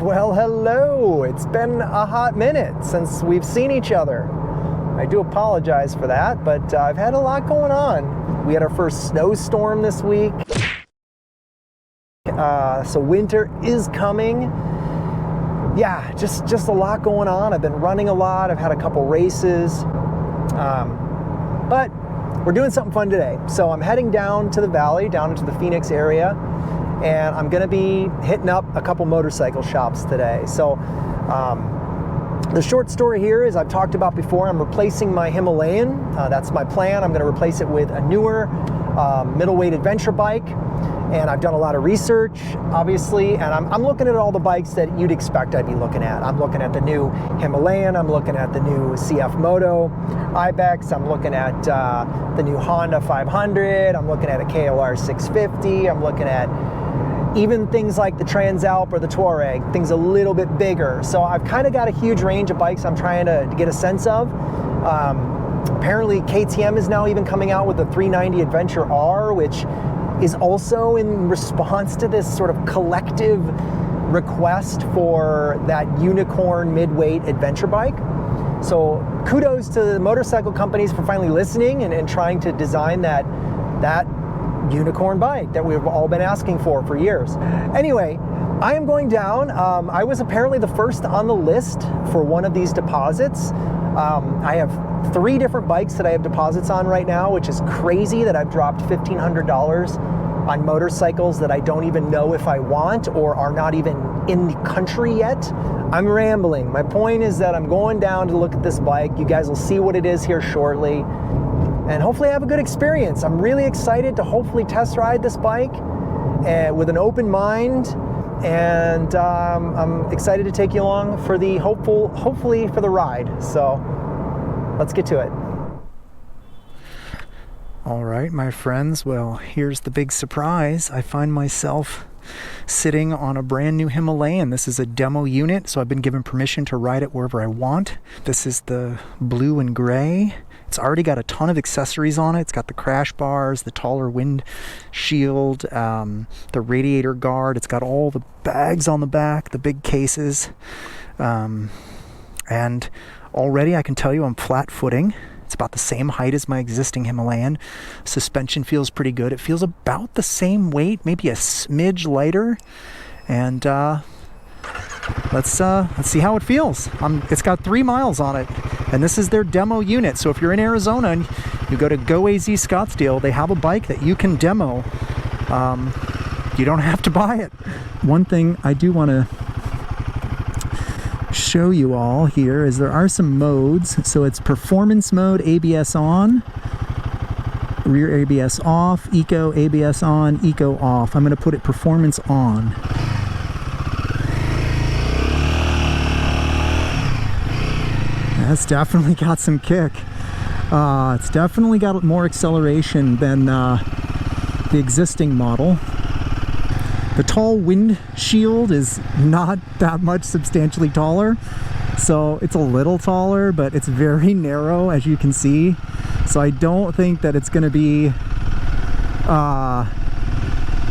Well, hello. It's been a hot minute since we've seen each other. I do apologize for that, but I've had a lot going on. We had our first snowstorm this week. So winter is coming. Yeah, just a lot going on. I've been running a lot. I've had a couple races. But we're doing something fun today. So I'm heading down to the valley, down into the Phoenix area, and I'm gonna be hitting up a couple motorcycle shops today. So the short story here is I've talked about before, I'm replacing my Himalayan. That's my plan. I'm gonna replace it with a newer middleweight adventure bike. And I've done a lot of research, obviously, and I'm looking at all the bikes that you'd expect I'd be looking at. I'm looking at the new Himalayan, I'm looking at the new CF Moto Ibex, I'm looking at the new Honda 500, I'm looking at a KLR 650, I'm looking at even things like the Transalp or the Touareg, things a little bit bigger. So I've kind of got a huge range of bikes I'm trying to get a sense of. Apparently KTM is now even coming out with the 390 Adventure R, which is also in response to this sort of collective request for that unicorn midweight adventure bike. So kudos to the motorcycle companies for finally listening and trying to design that unicorn bike that we've all been asking for years. Anyway, I am going down. I was apparently the first on the list for one of these deposits. I have 3 different bikes that I have deposits on right now, which is crazy that I've dropped $1,500 on motorcycles that I don't even know if I want or are not even in the country yet. I'm rambling. My point is that I'm going down to look at this bike. You guys will see what it is here shortly, and hopefully I have a good experience. I'm really excited to hopefully test ride this bike with an open mind, and I'm excited to take you along for the hopefully for the ride. So let's get to it. All right, my friends, well, here's the big surprise. I find myself sitting on a brand new Himalayan. This is a demo unit, so I've been given permission to ride it wherever I want. This is the blue and gray. It's already got a ton of accessories on it. It's got the crash bars, the taller windshield, the radiator guard. It's got all the bags on the back, the big cases. And already I can tell you I'm flat footing. It's about the same height as my existing Himalayan. Suspension feels pretty good. It feels about the same weight, maybe a smidge lighter. And let's see how it feels. It's got 3 miles on it, and this is their demo unit. So if you're in Arizona and you go to Go AZ Scottsdale, they have a bike that you can demo. You don't have to buy it. One thing I do want to show you all here is there are some modes. So it's performance mode, ABS on, rear ABS off, eco ABS on, eco off. I'm going to put it performance on. That's definitely got some kick. It's definitely got more acceleration than the existing model. The tall windshield is not that much substantially taller, so it's a little taller, but it's very narrow, as you can see. So I don't think that it's going to be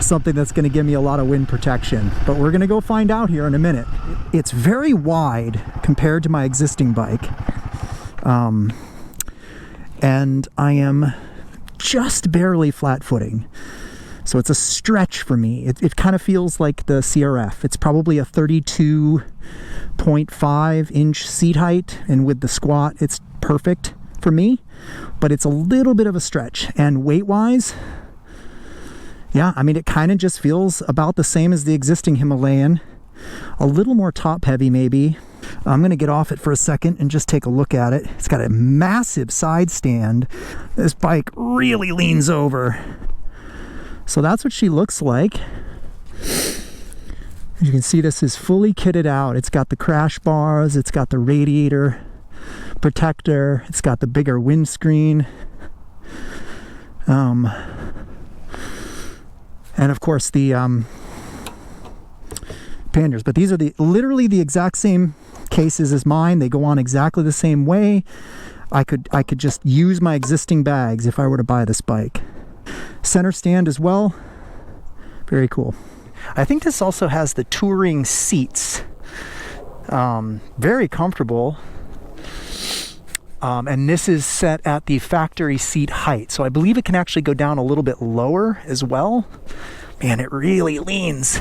something that's going to give me a lot of wind protection, but we're going to go find out here in a minute. It's very wide compared to my existing bike, and I am just barely flat footing. So it's a stretch for me. It kind of feels like the CRF. It's probably a 32.5 inch seat height, and with the squat, it's perfect for me, but it's a little bit of a stretch. And weight-wise, yeah, I mean, it kind of just feels about the same as the existing Himalayan. A little more top-heavy, maybe. I'm going to get off it for a second and just take a look at it. It's got a massive side stand. This bike really leans over. So that's what she looks like. As you can see, this is fully kitted out. It's got the crash bars, it's got the radiator protector, it's got the bigger windscreen. And of course the panniers. But these are literally the exact same cases as mine. They go on exactly the same way. I could just use my existing bags if I were to buy this bike. Center stand as well. Very cool. I think this also has the touring seats Very comfortable. And this is set at the factory seat height. So I believe it can actually go down a little bit lower as well. Man, it really leans.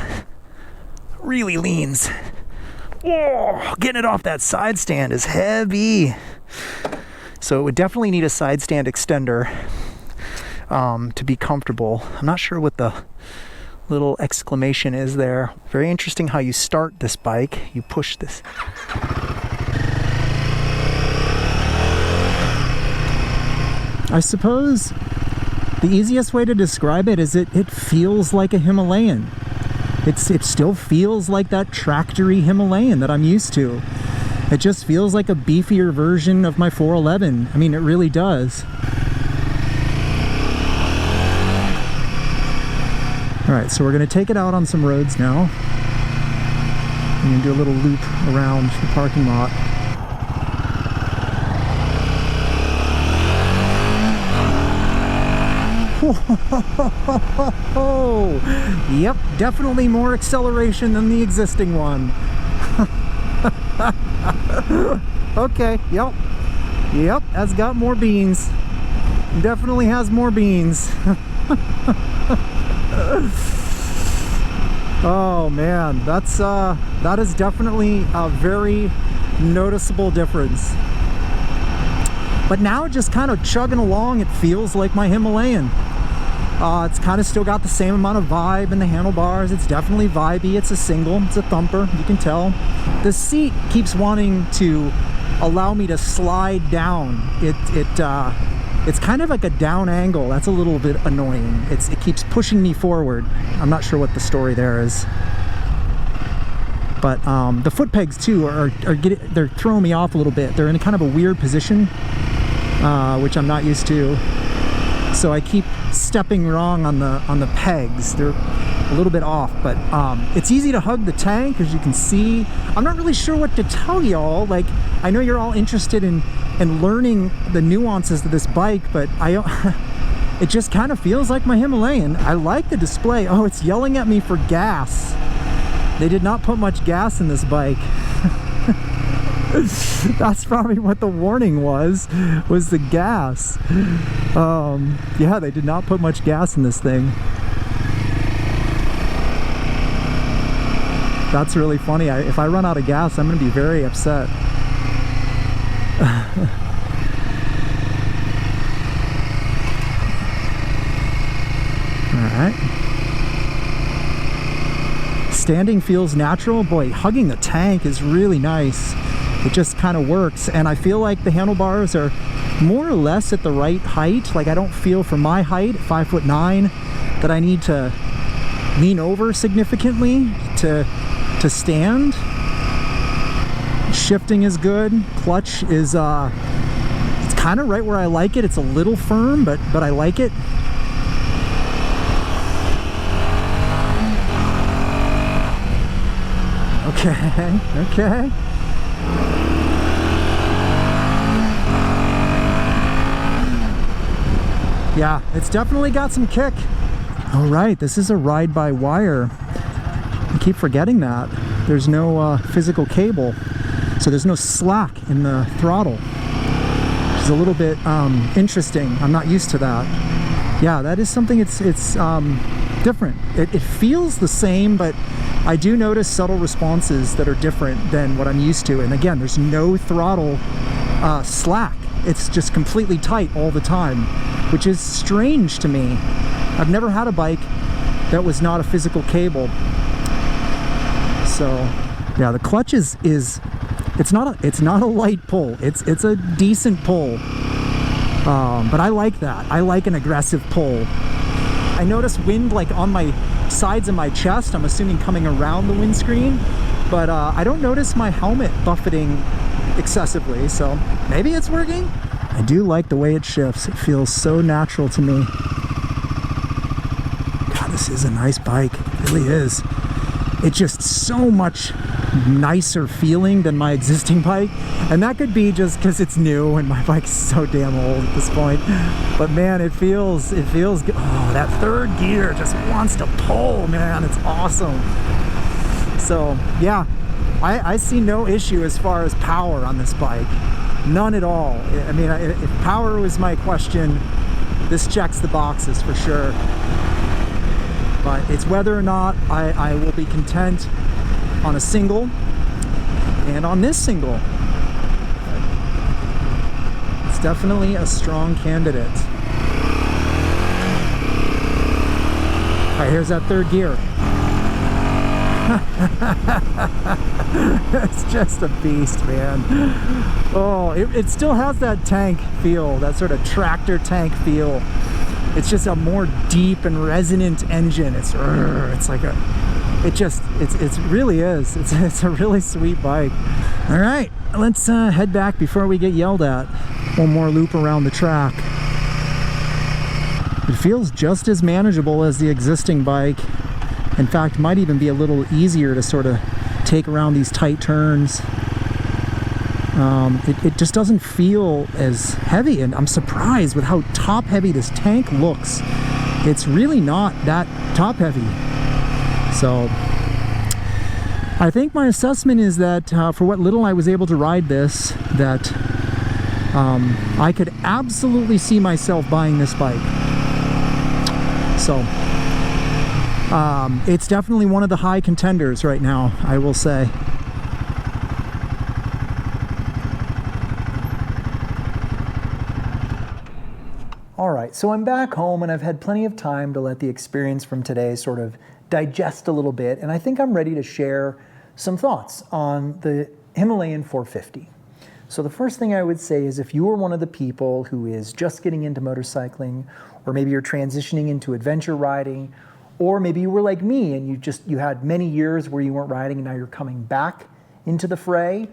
Really leans. Oh, getting it off that side stand is heavy. So it would definitely need a side stand extender to be comfortable. I'm not sure what the little exclamation is there. Very interesting how you start this bike. You push this. I suppose the easiest way to describe it is it feels like a Himalayan. It still feels like that tractory Himalayan that I'm used to. It just feels like a beefier version of my 411. I mean, it really does. All right, so we're gonna take it out on some roads now. I'm gonna do a little loop around the parking lot. Yep, definitely more acceleration than the existing one. Okay, yep, that's got more beans. Definitely has more beans. Oh man, that is definitely a very noticeable difference. But now, just kind of chugging along, it feels like my Himalayan. It's kind of still got the same amount of vibe in the handlebars. It's definitely vibey. It's a single. It's a thumper. You can tell. The seat keeps wanting to allow me to slide down. It's kind of like a down angle. That's a little bit annoying. It keeps pushing me forward. I'm not sure what the story there is. But the foot pegs too they're throwing me off a little bit. They're in kind of a weird position, which I'm not used to. So I keep stepping wrong on the pegs. They're a little bit off, but it's easy to hug the tank, as you can see. I'm not really sure what to tell y'all. Like, I know you're all interested in learning the nuances of this bike, but it just kind of feels like my Himalayan. I like the display. Oh, it's yelling at me for gas. They did not put much gas in this bike. That's probably what the warning was the gas. Yeah, they did not put much gas in this thing. That's really funny. If I run out of gas, I'm going to be very upset. All right. Standing feels natural. Boy, hugging the tank is really nice. It just kind of works, and I feel like the handlebars are more or less at the right height. Like, I don't feel, for my height, 5'9", that I need to lean over significantly to stand. Shifting is good. Clutch is it's kind of right where I like it. It's a little firm, but I like it. Okay. Yeah, it's definitely got some kick. All right, this is a ride-by-wire. I keep forgetting that. There's no physical cable, so there's no slack in the throttle, which is a little bit interesting. I'm not used to that. Yeah, that is something. It's different. It feels the same, but I do notice subtle responses that are different than what I'm used to. And again, there's no throttle slack. It's just completely tight all the time, which is strange to me. I've never had a bike that was not a physical cable. So yeah, the clutch is it's not a light pull. It's a decent pull. But I like that. I like an aggressive pull. I notice wind like on my sides of my chest. I'm assuming coming around the windscreen, but I don't notice my helmet buffeting excessively, so maybe it's working. I do like the way it shifts. It feels so natural to me. God, this is a nice bike. It really is. It's just so much nicer feeling than my existing bike, and that could be just because it's new and my bike's so damn old at this point. But man, it feels good. Oh, that third gear just wants to pull, man. It's awesome. So yeah, I see no issue as far as power on this bike. None at all. I mean, if power was my question, this checks the boxes for sure. But it's whether or not I will be content on a single and on this single. It's definitely a strong candidate. All right, here's that third gear. It's just a beast, man. Oh, it still has that tank feel, that sort of tractor tank feel. It's just a more deep and resonant engine. It's like a, it really is. It's a really sweet bike. All right, let's head back before we get yelled at. One more loop around the track. It feels just as manageable as the existing bike. In fact, might even be a little easier to sort of take around these tight turns. It just doesn't feel as heavy, and I'm surprised with how top heavy this tank looks. It's really not that top heavy. So I think my assessment is that for what little I was able to ride this, that I could absolutely see myself buying this bike. So it's definitely one of the high contenders right now, I will say. All right, so I'm back home and I've had plenty of time to let the experience from today sort of digest a little bit, and I think I'm ready to share some thoughts on the Himalayan 450. So the first thing I would say is, if you are one of the people who is just getting into motorcycling, or maybe you're transitioning into adventure riding, or maybe you were like me and you had many years where you weren't riding and now you're coming back into the fray,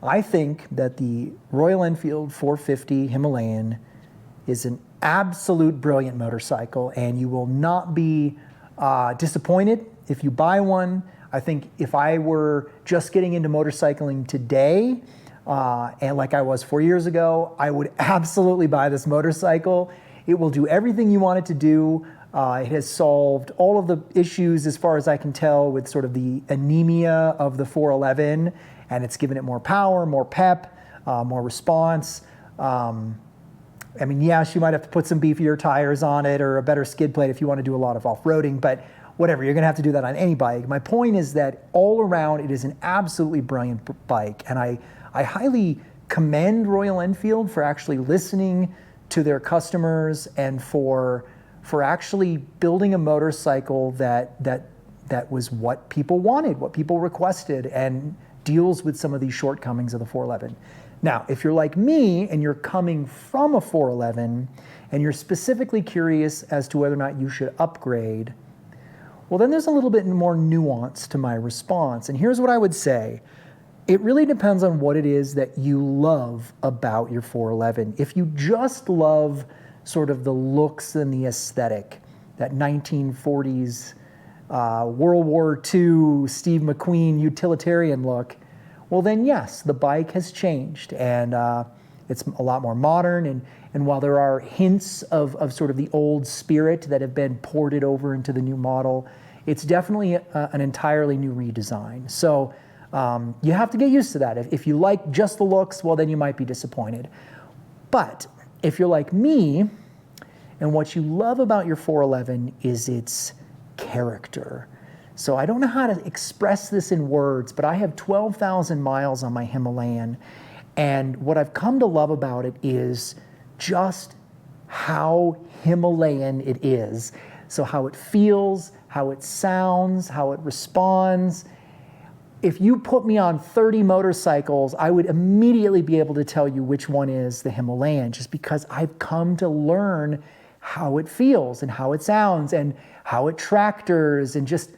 I think that the Royal Enfield 450 Himalayan is an absolute brilliant motorcycle, and you will not be disappointed if you buy one. I think if I were just getting into motorcycling today, and like I was 4 years ago, I would absolutely buy this motorcycle. It will do everything you want it to do. It has solved all of the issues, as far as I can tell, with sort of the anemia of the 411, and it's given it more power, more pep, more response. I mean, yes, you might have to put some beefier tires on it or a better skid plate if you want to do a lot of off-roading, but whatever, you're going to have to do that on any bike. My point is that all around, it is an absolutely brilliant bike, and I highly commend Royal Enfield for actually listening to their customers and for actually building a motorcycle that was what people wanted, what people requested, and deals with some of these shortcomings of the 411. Now, if you're like me and you're coming from a 411 and you're specifically curious as to whether or not you should upgrade, well, then there's a little bit more nuance to my response. And here's what I would say. It really depends on what it is that you love about your 411. If you just love sort of the looks and the aesthetic, that 1940s World War II Steve McQueen utilitarian look, well then yes, the bike has changed, and it's a lot more modern, and while there are hints of sort of the old spirit that have been ported over into the new model, it's definitely an entirely new redesign. So you have to get used to that. If you like just the looks, well then you might be disappointed. But if you're like me, and what you love about your 411 is its character. So I don't know how to express this in words, but I have 12,000 miles on my Himalayan, and what I've come to love about it is just how Himalayan it is. So how it feels, how it sounds, how it responds. If you put me on 30 motorcycles, I would immediately be able to tell you which one is the Himalayan, just because I've come to learn how it feels and how it sounds and how it tractors, and just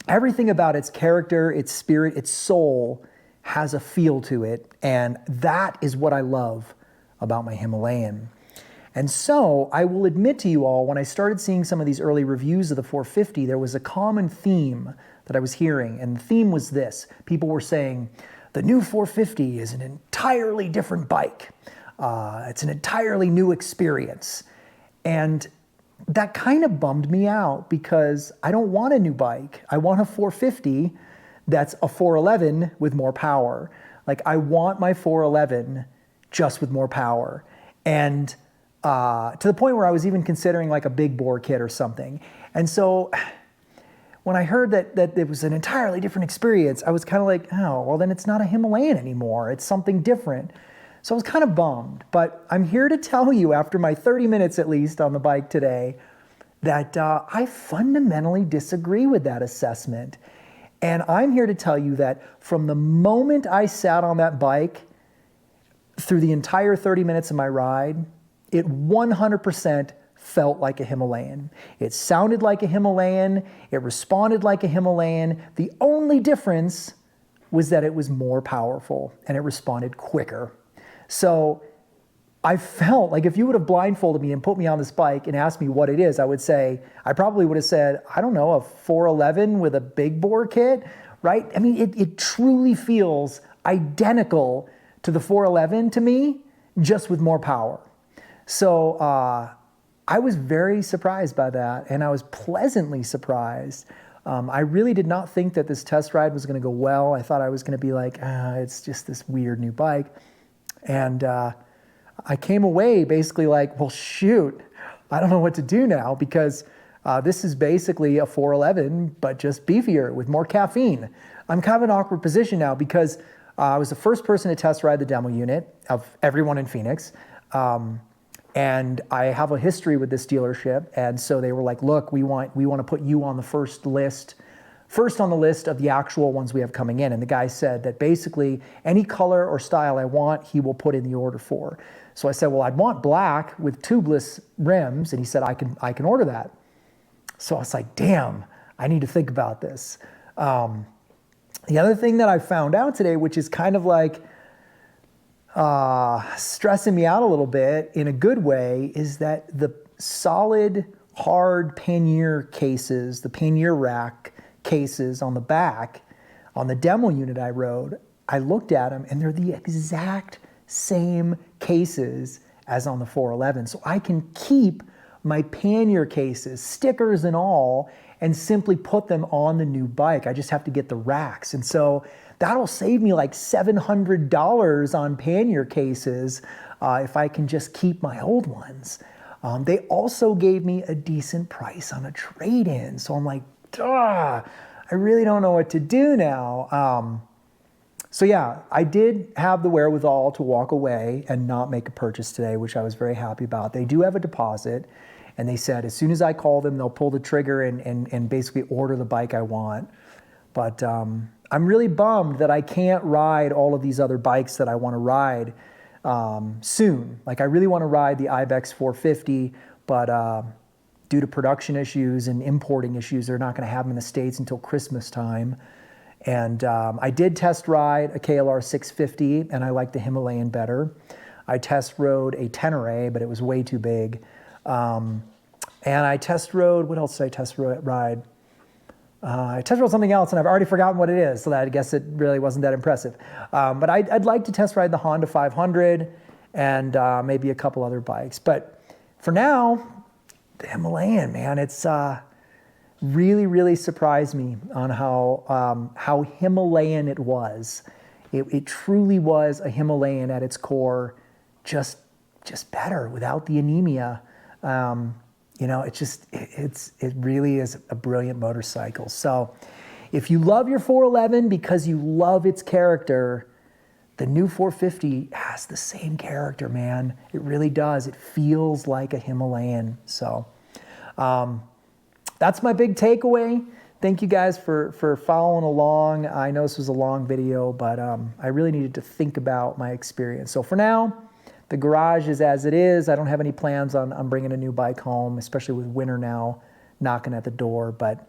everything about its character, its spirit, its soul has a feel to it. And that is what I love about my Himalayan. And so I will admit to you all, when I started seeing some of these early reviews of the 450, there was a common theme that I was hearing. And the theme was this. People were saying, the new 450 is an entirely different bike. It's an entirely new experience. And that kind of bummed me out, because I don't want a new bike. I want a 450 that's a 411 with more power. Like, I want my 411 just with more power. And to the point where I was even considering like a big bore kit or something. And so when I heard that it was an entirely different experience, I was kind of like, oh, well, then it's not a Himalayan anymore. It's something different. So I was kind of bummed. But I'm here to tell you, after my 30 minutes at least on the bike today, that I fundamentally disagree with that assessment. And I'm here to tell you that from the moment I sat on that bike through the entire 30 minutes of my ride, it 100% felt like a Himalayan. It sounded like a Himalayan. It responded like a Himalayan. The only difference was that it was more powerful and it responded quicker. So I felt like if you would have blindfolded me and put me on this bike and asked me what it is, I probably would have said, I don't know, a 411 with a big bore kit, right? I mean, it truly feels identical to the 411 to me, just with more power. So I was very surprised by that, and I was pleasantly surprised. I really did not think that this test ride was going to go well. I thought I was going to be like, it's just this weird new bike. And I came away basically like, well, shoot, I don't know what to do now, because this is basically a 411, but just beefier with more caffeine. I'm kind of in an awkward position now because I was the first person to test ride the demo unit of everyone in Phoenix. And I have a history with this dealership. And so they were like, look, we want to put you on the first on the list of the actual ones we have coming in. And the guy said that basically any color or style I want, he will put in the order for. So I said, well, I'd want black with tubeless rims. And he said, I can order that. So I was like, damn, I need to think about this. The other thing that I found out today, which is kind of like stressing me out a little bit in a good way, is that the solid, hard pannier cases, the pannier rack cases on the back, on the demo unit I rode, I looked at them and they're the exact same cases as on the 411. So I can keep my pannier cases, stickers and all, and simply put them on the new bike. I just have to get the racks. And so that'll save me like $700 on pannier cases if I can just keep my old ones. They also gave me a decent price on a trade-in. So I'm like, I really don't know what to do now. So yeah, I did have the wherewithal to walk away and not make a purchase today, which I was very happy about. They do have a deposit, and they said as soon as I call them, they'll pull the trigger and basically order the bike I want. But I'm really bummed that I can't ride all of these other bikes that I want to ride soon. Like, I really want to ride the Ibex 450, but due to production issues and importing issues, they're not going to have them in the States until Christmas time. And I did test ride a KLR 650, and I liked the Himalayan better. I test rode a Tenere, but it was way too big. And I test rode, what else did I test ride? I test rode something else, and I've already forgotten what it is, so I guess it really wasn't that impressive. But I'd like to test ride the Honda 500 and maybe a couple other bikes. But for now, the Himalayan, man, it's really, really surprised me on how Himalayan it was. It truly was a Himalayan at its core, just better without the anemia. It really is a brilliant motorcycle. So if you love your 411 because you love its character, the new 450 has the same character, man. It really does. It feels like a Himalayan. So that's my big takeaway. Thank you guys for following along. I know this was a long video, but I really needed to think about my experience. So for now, the garage is as it is. I don't have any plans on bringing a new bike home, especially with winter now knocking at the door. But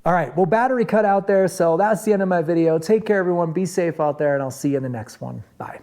all right, well, battery cut out there. So that's the end of my video. Take care, everyone. Be safe out there, and I'll see you in the next one. Bye.